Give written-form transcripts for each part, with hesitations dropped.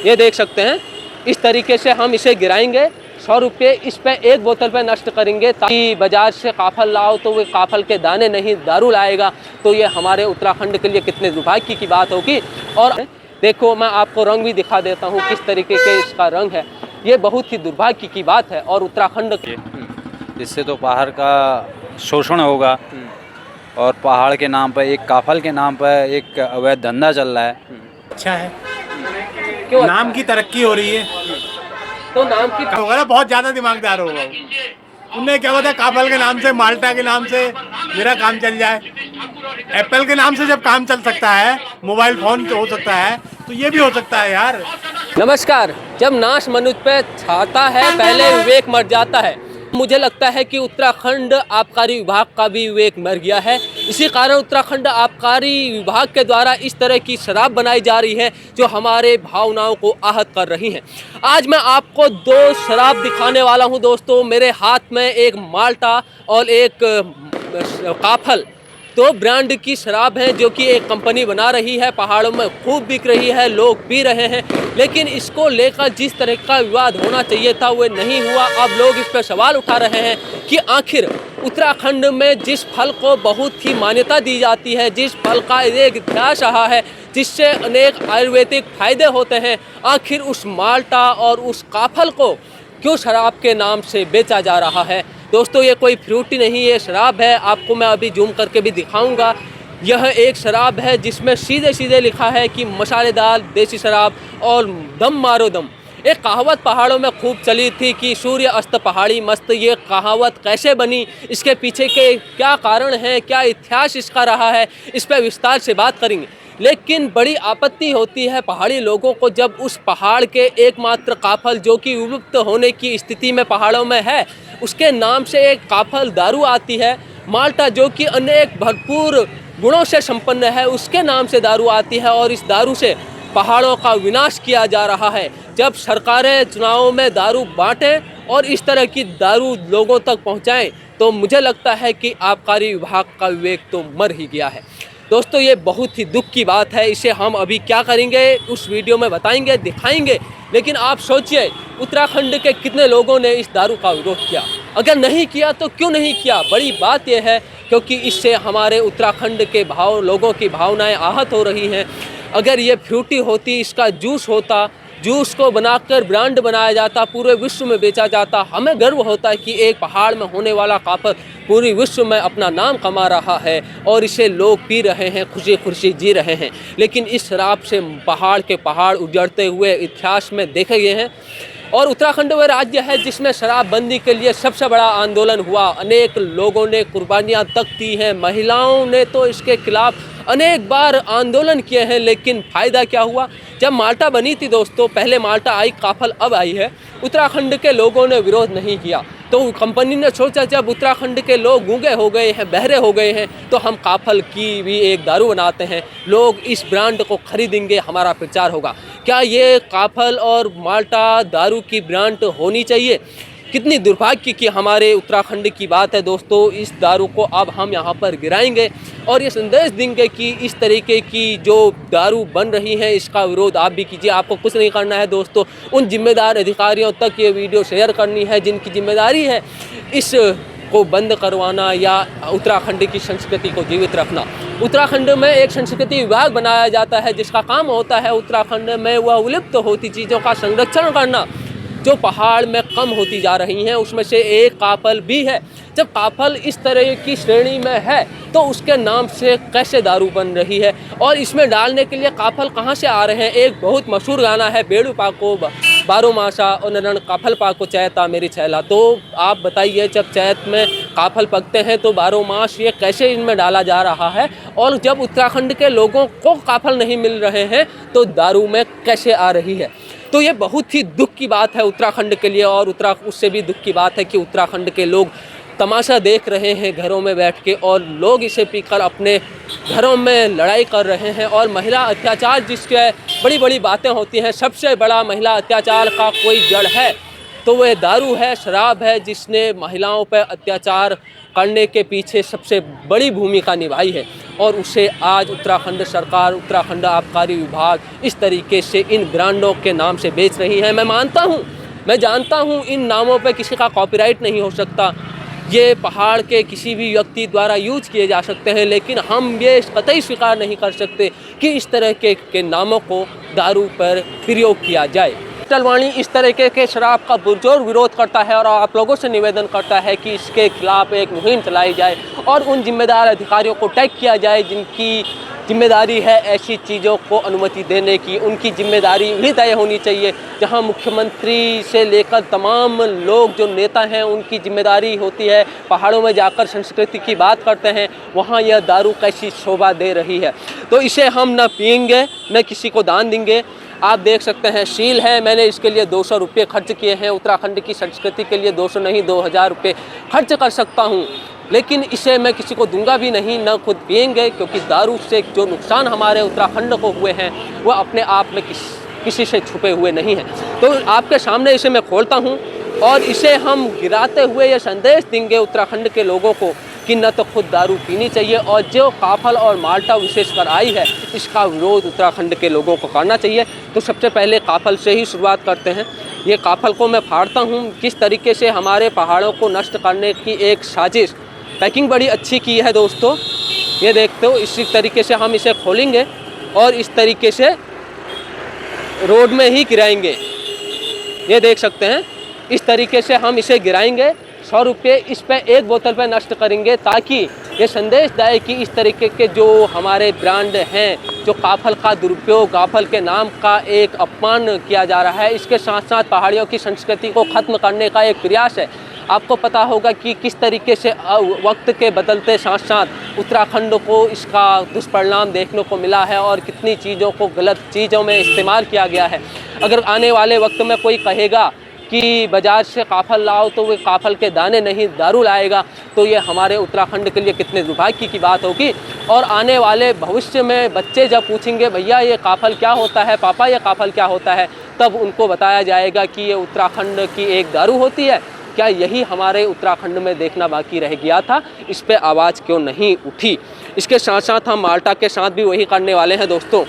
ये देख सकते हैं, इस तरीके से हम इसे गिराएंगे। 100 रुपये इस पे एक बोतल पे नष्ट करेंगे, ताकि बाजार से काफल लाओ तो वो काफल के दाने नहीं दारू लाएगा। तो ये हमारे उत्तराखंड के लिए कितने दुर्भाग्य की बात होगी। और देखो, मैं आपको रंग भी दिखा देता हूँ किस तरीके के इसका रंग है। ये बहुत ही दुर्भाग्य की बात है। और उत्तराखंड के इससे तो पहाड़ का शोषण होगा और पहाड़ के नाम पर, एक काफल के नाम पर एक अवैध धंधा चल रहा है। अच्छा है, क्यों नाम की तरक्की हो रही है तो नाम की होगा ना, बहुत ज्यादा दिमागदार होगा उन्हें क्या पता काफल के नाम से, माल्टा के नाम से मेरा काम चल जाए। एप्पल के नाम से जब काम चल सकता है, मोबाइल फोन हो सकता है, तो ये भी हो सकता है यार। नमस्कार। जब नाश मनुष्य पे छाता है, पहले विवेक मर जाता है। मुझे लगता है कि उत्तराखंड आबकारी विभाग का भी विवेक मर गया है। इसी कारण उत्तराखंड आबकारी विभाग के द्वारा इस तरह की शराब बनाई जा रही है जो हमारे भावनाओं को आहत कर रही हैं। आज मैं आपको 2 शराब दिखाने वाला हूं दोस्तों। मेरे हाथ में एक माल्टा और एक काफल, 2 ब्रांड की शराब है जो कि एक कंपनी बना रही है, पहाड़ों में खूब बिक रही है, लोग पी रहे हैं। लेकिन इसको लेकर जिस तरह का विवाद होना चाहिए था वो नहीं हुआ। अब लोग इस पर सवाल उठा रहे हैं कि आखिर उत्तराखंड में जिस फल को बहुत ही मान्यता दी जाती है, जिस फल का एक इतिहास रहा है, जिससे अनेक आयुर्वेदिक फायदे होते हैं, आखिर उस माल्टा और उस काफल को क्यों शराब के नाम से बेचा जा रहा है। दोस्तों, ये कोई फ्रूटी नहीं, ये शराब है। आपको मैं अभी जूम करके भी दिखाऊंगा। यह एक शराब है जिसमें सीधे सीधे लिखा है कि मसालेदार देसी शराब और दम मारो दम। एक कहावत पहाड़ों में खूब चली थी कि सूर्य अस्त पहाड़ी मस्त। ये कहावत कैसे बनी, इसके पीछे के क्या कारण हैं, क्या इतिहास इसका रहा है, इस पर विस्तार से बात करेंगे। लेकिन बड़ी आपत्ति होती है पहाड़ी लोगों को जब उस पहाड़ के एकमात्र काफल जो कि विलुप्त होने की स्थिति में पहाड़ों में है, उसके नाम से एक काफल दारू आती है। माल्टा जो कि अनेक भरपूर गुणों से संपन्न है, उसके नाम से दारू आती है और इस दारू से पहाड़ों का विनाश किया जा रहा है। जब सरकारें चुनावों में दारू बांटें और इस तरह की दारू लोगों तक पहुंचाएं, तो मुझे लगता है कि आबकारी विभाग का विवेक तो मर ही गया है। दोस्तों, ये बहुत ही दुख की बात है। इसे हम अभी क्या करेंगे उस वीडियो में बताएंगे, दिखाएंगे। लेकिन आप सोचिए, उत्तराखंड के कितने लोगों ने इस दारू का विरोध किया। अगर नहीं किया तो क्यों नहीं किया। बड़ी बात यह है क्योंकि इससे हमारे उत्तराखंड के लोगों की भावनाएं आहत हो रही हैं। अगर ये फ्रूटी होती, इसका जूस होता, जूस को बनाकर ब्रांड बनाया जाता, पूरे विश्व में बेचा जाता, हमें गर्व होता है कि एक पहाड़ में होने वाला काफल पूरी विश्व में अपना नाम कमा रहा है और इसे लोग पी रहे हैं, खुशी खुशी जी रहे हैं। लेकिन इस शराब से पहाड़ के पहाड़ उजड़ते हुए इतिहास में देखे गए हैं। और उत्तराखंड वह राज्य है जिसमें शराबबंदी के लिए सबसे बड़ा आंदोलन हुआ। अनेक लोगों ने कुर्बानियां तक दी हैं, महिलाओं ने तो इसके खिलाफ अनेक बार आंदोलन किए हैं। लेकिन फ़ायदा क्या हुआ। जब माल्टा बनी थी दोस्तों, पहले माल्टा आई, काफल अब आई है, उत्तराखंड के लोगों ने विरोध नहीं किया। तो कंपनी ने सोचा जब उत्तराखंड के लोग गूंगे हो गए हैं, बहरे हो गए हैं, तो हम काफल की भी एक दारू बनाते हैं, लोग इस ब्रांड को खरीदेंगे, हमारा प्रचार होगा। क्या ये काफल और माल्टा दारू की ब्रांड होनी चाहिए। कितनी दुर्भाग्य की हमारे उत्तराखंड की बात है दोस्तों। इस दारू को अब हम यहाँ पर गिराएंगे और ये संदेश देंगे कि इस तरीके की जो दारू बन रही है इसका विरोध आप भी कीजिए। आपको कुछ नहीं करना है दोस्तों, उन जिम्मेदार अधिकारियों तक ये वीडियो शेयर करनी है जिनकी जिम्मेदारी है इस को बंद करवाना या उत्तराखंड की संस्कृति को जीवित रखना। उत्तराखंड में एक संस्कृति विभाग बनाया जाता है जिसका काम होता है उत्तराखंड में वह विलुप्त होती चीज़ों का संरक्षण करना जो पहाड़ में कम होती जा रही हैं। उसमें से एक काफल भी है। जब काफल इस तरह की श्रेणी में है तो उसके नाम से कैसे दारू बन रही है और इसमें डालने के लिए काफल कहाँ से आ रहे हैं। एक बहुत मशहूर गाना है, बेड़ू पाको बारो मासा और नरण काफल पाको चैता मेरी छैला। तो आप बताइए, जब चैत में काफल पकते हैं तो बारो मास ये कैसे इनमें डाला जा रहा है। और जब उत्तराखंड के लोगों को काफल नहीं मिल रहे हैं तो दारू में कैसे आ रही है। तो ये बहुत ही दुख की बात है उत्तराखंड के लिए। और उससे भी दुख की बात है कि उत्तराखंड के लोग तमाशा देख रहे हैं घरों में बैठ के और लोग इसे पीकर अपने घरों में लड़ाई कर रहे हैं। और महिला अत्याचार जिसके बड़ी बड़ी बातें होती हैं, सबसे बड़ा महिला अत्याचार का कोई जड़ है तो वह दारू है, शराब है, जिसने महिलाओं पर अत्याचार करने के पीछे सबसे बड़ी भूमिका निभाई है और उसे आज उत्तराखंड सरकार, उत्तराखंड आबकारी विभाग इस तरीके से इन ब्रांडों के नाम से बेच रही है। मैं जानता हूँ इन नामों पे किसी का कॉपीराइट नहीं हो सकता, ये पहाड़ के किसी भी व्यक्ति द्वारा यूज किए जा सकते हैं, लेकिन हम ये कतई स्वीकार नहीं कर सकते कि इस तरह के नामों को दारू पर प्रयोग किया जाए। टलवाणी इस तरीके के शराब का पुरजोर विरोध करता है और आप लोगों से निवेदन करता है कि इसके खिलाफ एक मुहिम चलाई जाए और उन जिम्मेदार अधिकारियों को टैग किया जाए जिनकी जिम्मेदारी है ऐसी चीज़ों को अनुमति देने की। उनकी जिम्मेदारी भी तय होनी चाहिए। जहां मुख्यमंत्री से लेकर तमाम लोग जो नेता हैं उनकी जिम्मेदारी होती है पहाड़ों में जाकर संस्कृति की बात करते हैं, वहां यह दारू कैसी शोभा दे रही है। तो इसे हम न पिएंगे न किसी को दान देंगे। आप देख सकते हैं सील है, मैंने इसके लिए 200 रुपये खर्च किए हैं। उत्तराखंड की संस्कृति के लिए 200 नहीं 2000 रुपये खर्च कर सकता हूँ, लेकिन इसे मैं किसी को दूंगा भी नहीं, न खुद पिएंगे, क्योंकि दारू से जो नुकसान हमारे उत्तराखंड को हुए हैं वह अपने आप में किसी से छुपे हुए नहीं हैं। तो आपके सामने इसे मैं खोलता हूँ और इसे हम गिराते हुए ये संदेश देंगे उत्तराखंड के लोगों को कि न तो खुद दारू पीनी चाहिए और जो काफल और माल्टा विशेषकर आई है इसका विरोध उत्तराखंड के लोगों को करना चाहिए। तो सबसे पहले काफल से ही शुरुआत करते हैं। ये काफल को मैं फाड़ता हूँ। किस तरीके से हमारे पहाड़ों को नष्ट करने की एक साजिश, पैकिंग बड़ी अच्छी की है दोस्तों, ये देखते हो। इसी तरीके से हम इसे खोलेंगे और इस तरीके से रोड में ही गिराएंगे। ये देख सकते हैं, इस तरीके से हम इसे गिराएंगे। 100 रुपये इस पे एक बोतल पे नष्ट करेंगे ताकि ये संदेश जाए कि इस तरीके के जो हमारे ब्रांड हैं, जो काफल का दुरुपयोग, काफल के नाम का एक अपमान किया जा रहा है, इसके साथ साथ पहाड़ियों की संस्कृति को ख़त्म करने का एक प्रयास है। आपको पता होगा कि किस तरीके से वक्त के बदलते साथ साथ उत्तराखंड को इसका दुष्परिणाम देखने को मिला है और कितनी चीज़ों को गलत चीज़ों में इस्तेमाल किया गया है। अगर आने वाले वक्त में कोई कहेगा कि बाज़ार से काफल लाओ तो वे काफल के दाने नहीं दारू लाएगा, तो ये हमारे उत्तराखंड के लिए कितने दुर्भाग्य की बात होगी। और आने वाले भविष्य में बच्चे जब पूछेंगे भैया ये काफल क्या होता है, पापा ये काफल क्या होता है, तब उनको बताया जाएगा कि ये उत्तराखंड की एक दारू होती है। क्या यही हमारे उत्तराखंड में देखना बाकी रह गया था? इस पे आवाज़ क्यों नहीं उठी? इसके साथ साथ हम माल्टा के साथ भी वही करने वाले हैं दोस्तों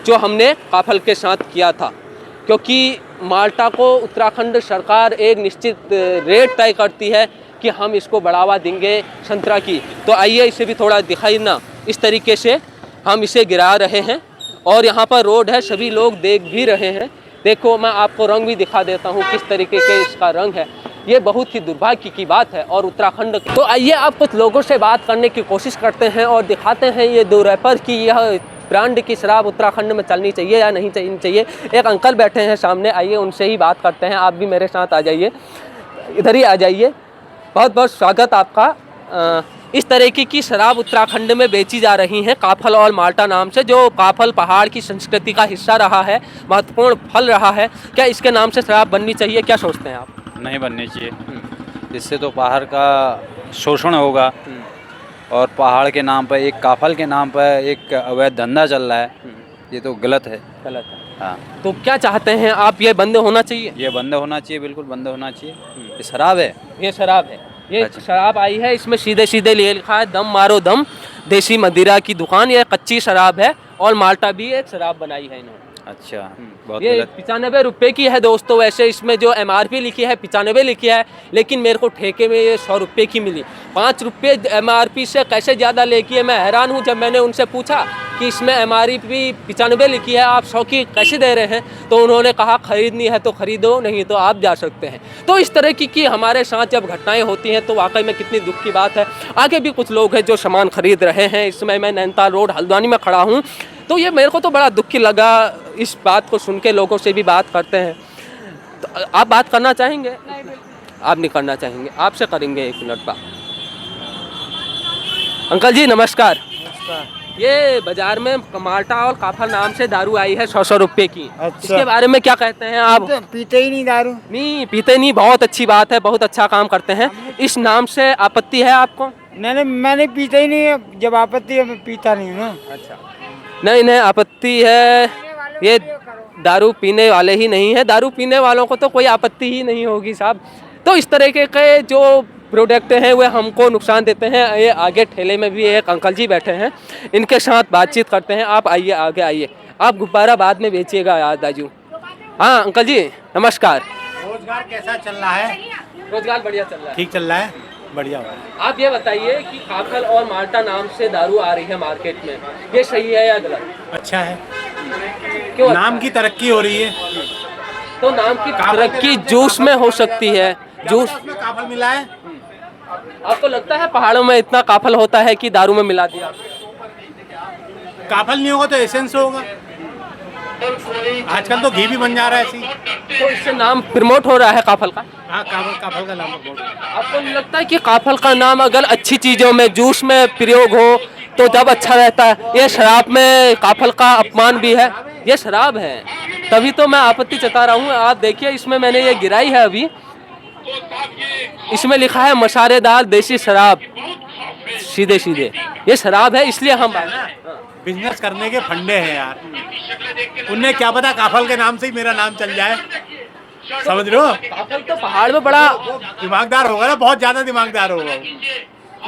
जो हमने काफल के साथ किया था, क्योंकि माल्टा को उत्तराखंड सरकार एक निश्चित रेट तय करती है कि हम इसको बढ़ावा देंगे संतरा की। तो आइए इसे भी थोड़ा दिखाई ना, इस तरीके से हम इसे गिरा रहे हैं और यहाँ पर रोड है, सभी लोग देख भी रहे हैं। देखो मैं आपको रंग भी दिखा देता हूँ किस तरीके के इसका रंग है। ये बहुत ही दुर्भाग्य की बात है और उत्तराखंड तो आइए आप कुछ लोगों से बात करने की कोशिश करते हैं और दिखाते हैं ये दो रैपर की यह ब्रांड की शराब उत्तराखंड में चलनी चाहिए या नहीं चाहिए। एक अंकल बैठे हैं सामने, आइए उनसे ही बात करते हैं। आप भी मेरे साथ आ जाइए, इधर ही आ जाइए। बहुत बहुत स्वागत आपका। इस तरीके की शराब उत्तराखंड में बेची जा रही है काफल और माल्टा नाम से, जो काफल पहाड़ की संस्कृति का हिस्सा रहा है, महत्वपूर्ण फल रहा है। क्या इसके नाम से शराब बननी चाहिए? क्या सोचते हैं आप? नहीं बननी चाहिए, इससे तो पहाड़ का शोषण होगा और पहाड़ के नाम पर, एक काफल के नाम पर एक अवैध धंधा चल रहा है। ये तो गलत है। गलत है। हाँ, तो क्या चाहते हैं आप? ये बंद होना चाहिए? ये बंद होना चाहिए, बिल्कुल बंद होना चाहिए। ये शराब है, ये शराब है, ये अच्छा। शराब आई है, इसमें सीधे सीधे लिखा है दम मारो दम, देसी मदिरा की दुकान। ये कच्ची शराब है और माल्टा भी एक शराब बनाई है इन्होंने। अच्छा, बहुत ये गलत। 95 रुपये की है दोस्तों। वैसे इसमें जो MRP लिखी है 95 लिखी है, लेकिन मेरे को ठेके में ये 100 रुपये की मिली। 5 रुपये MRP से कैसे ज़्यादा लेकी है, मैं हैरान हूँ। जब मैंने उनसे पूछा कि इसमें MRP 95 लिखी है, आप 100 की कैसे दे रहे हैं, तो उन्होंने कहा खरीदनी है तो खरीदो, नहीं तो आप जा सकते हैं। तो इस तरह की हमारे साथ जब घटनाएं होती हैं तो वाकई में कितनी दुख की बात है। आगे भी कुछ लोग हैं जो सामान खरीद रहे हैं। इस समय मैं नैनीताल रोड हल्द्वानी में खड़ा हूँ, तो ये मेरे को तो बड़ा दुखी लगा। इस बात को सुन के लोगों से भी बात करते हैं। तो आप बात करना चाहेंगे? आप नहीं करना चाहेंगे? आपसे करेंगे 1 मिनट बात। अंकल जी नमस्कार। ये बाजार में माल्टा और काफल नाम से दारू आई है 100 रुपये की। अच्छा। इसके बारे में क्या कहते हैं आप? पीते ही नहीं दारू। नहीं पीते नहीं, बहुत अच्छी बात है, बहुत अच्छा काम करते हैं। इस नाम से आपत्ति है आपको? नहीं, मैंने पीता ही नहीं है। जब आपत्ति है मैं पीता नहीं हूँ ना। अच्छा, नहीं आपत्ति है। ये दारू पीने वाले ही नहीं है, दारू पीने वालों को तो कोई आपत्ति ही नहीं होगी साहब। तो इस तरीके के जो प्रोडक्ट हैं वे हमको नुकसान देते हैं। ये आगे ठेले में भी एक अंकल जी बैठे हैं, इनके साथ बातचीत करते हैं। आप आइए, आगे आइए। आप गुब्बारा बाद में बेचिएगा यार दाजू। हाँ अंकल जी नमस्कार। रोजगार कैसा चल रहा है? रोजगार बढ़िया चल रहा है, ठीक चल रहा है, बढ़िया हो रहा है। आप ये बताइए कि काफल और माल्टा नाम से दारू आ रही है मार्केट में, ये सही है या गलत? अच्छा है, क्यों? नाम की तरक्की हो रही है। तो नाम की तरक्की जूस में हो सकती है। जूस उसमें काफल मिला है। आपको लगता है पहाड़ों में इतना काफल होता है कि दारू में मिला दिया? काफल नहीं होगा तो एसेंस होगा। आजकल तो घी भी बन जा रहा है ऐसी। तो इससे नाम प्रमोट हो रहा है काफल का। हाँ, काफल का नाम बहुत है। आपको नहीं लगता है कि काफल का नाम अगर अच्छी चीज़ों में जूस में प्रयोग हो तो जब अच्छा रहता है? ये शराब में काफल का अपमान भी है, ये शराब है, तभी तो मैं आपत्ति जता रहा हूँ। आप देखिए इसमें मैंने ये गिराई है अभी, इसमें लिखा है मसालेदार देसी शराब, सीधे सीधे ये शराब है, इसलिए हम बिजनेस करने के फंडे हैं यार। उन्हें क्या पता काफल के नाम से ही मेरा नाम चल जाए, समझ रहे हो? काफल तो पहाड़ में बड़ा दिमागदार होगा ना, बहुत ज्यादा दिमागदार होगा।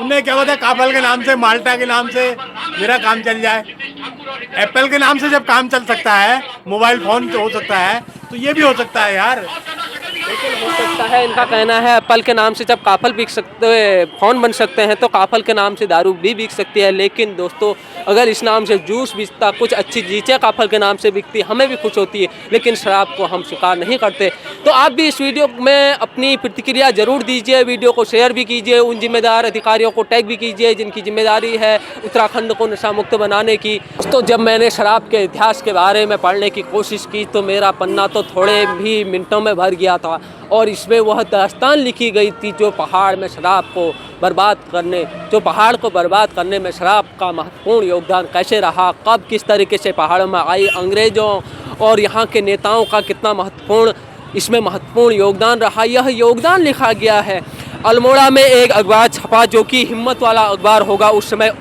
उन्हें क्या पता काफल के नाम से, माल्टा के नाम से मेरा काम चल जाए। एप्पल के नाम से जब काम चल सकता है, मोबाइल फोन हो सकता है, तो ये भी हो सकता है यार। हो सकता है। इनका कहना है एप्पल के नाम से जब काफल बिक सकते, फ़ोन बन सकते हैं, तो काफल के नाम से दारू भी बिक सकती है। लेकिन दोस्तों अगर इस नाम से जूस बिकता, कुछ अच्छी चीज़ें काफल के नाम से बिकती, हमें भी खुश होती है, लेकिन शराब को हम स्वीकार नहीं करते। तो आप भी इस वीडियो में अपनी प्रतिक्रिया जरूर दीजिए, वीडियो को शेयर भी कीजिए, उन जिम्मेदार अधिकारियों को टैग भी कीजिए जिनकी जिम्मेदारी है उत्तराखंड को नशा मुक्त बनाने की। तो जब मैंने शराब के इतिहास के बारे में पढ़ने की कोशिश की तो मेरा पन्ना तो थोड़े भी मिनटों में भर गया था, और इसमें वह दास्तान लिखी गई थी जो पहाड़ में शराब को बर्बाद करने, जो पहाड़ को बर्बाद करने में शराब का महत्वपूर्ण योगदान कैसे रहा, कब किस तरीके से पहाड़ों में आई, अंग्रेज़ों और यहाँ के नेताओं का कितना महत्वपूर्ण इसमें महत्वपूर्ण योगदान रहा, यह योगदान लिखा गया है। अल्मोड़ा में एक अखबार छपा जो कि हिम्मत वाला अखबार होगा उस समय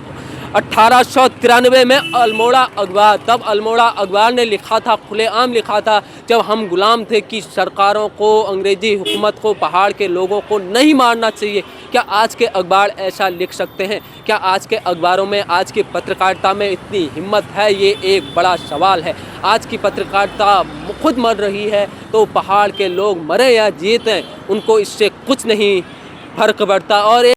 1893 में अल्मोड़ा अखबार, तब अल्मोड़ा अखबार ने लिखा था, खुलेआम लिखा था, जब हम गुलाम थे कि सरकारों को, अंग्रेज़ी हुकूमत को पहाड़ के लोगों को नहीं मारना चाहिए। क्या आज के अखबार ऐसा लिख सकते हैं? क्या आज के अखबारों में, आज की पत्रकारिता में इतनी हिम्मत है? ये एक बड़ा सवाल है। आज की पत्रकारिता खुद मर रही है तो पहाड़ के लोग मरे या जीते उनको इससे कुछ नहीं फर्क पड़ता। और